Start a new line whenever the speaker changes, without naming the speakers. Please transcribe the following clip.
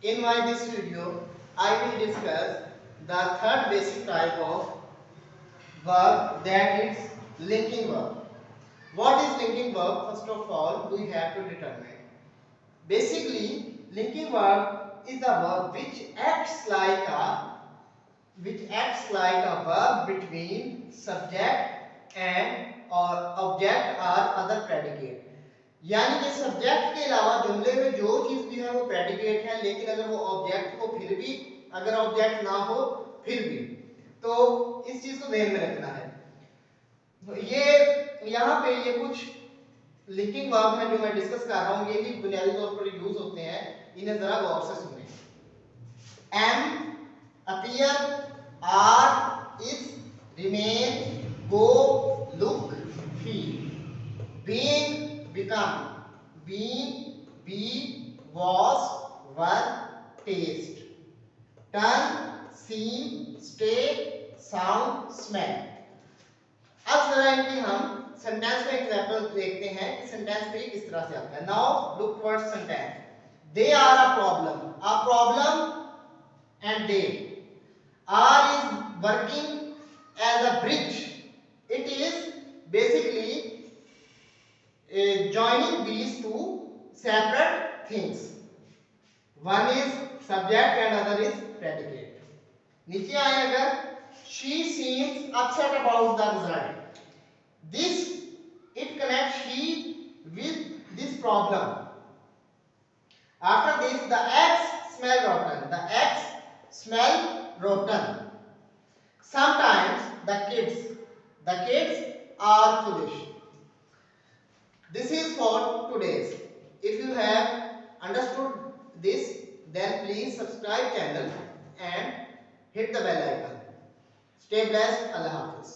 In my this video, I will discuss the third basic type of verb, that is linking verb. What is linking verb? First of all, we have to determine. Basically, linking verb is a verb which acts like a verb between subject and or object or other predicate. यानी कि subject के अलावा जुमले में जो चीज भी है वो प्रेडिकेट है, लेकिन अगर वो ऑब्जेक्ट हो फिर भी, अगर ऑब्जेक्ट ना हो फिर भी, तो इस चीज को ध्यान में रखना है। तो ये यहाँ पे ये कुछ लिंकिंग वर्ब है जो मैं डिस्कस कर रहा हूँ, ये भी बुनियादी तौर पर यूज होते हैं, इन्हें जरा गौर से सुनें। Am, appear, are, is, remain, go, look, feel. being, become, been, be, was, were, taste, turn, seem, stay, sound, smell। अब जरा इनकी हम सेंटेंस में एग्जांपल देखते हैं कि सेंटेंस में किस तरह से आता है। Now look towards sentence. They are a problem and they are is working as a bridge. It is basically joining these two separate things. One is subject and other is predicate. नीचे आए अगर, she seems upset about the result. This, it connects she with this problem. After this, the eggs smell rotten. The eggs smell rotten. Sometimes the kids are foolish. This is for today's. If you have understood this, then please subscribe channel and hit the bell icon. Stay blessed. Allah Hafiz.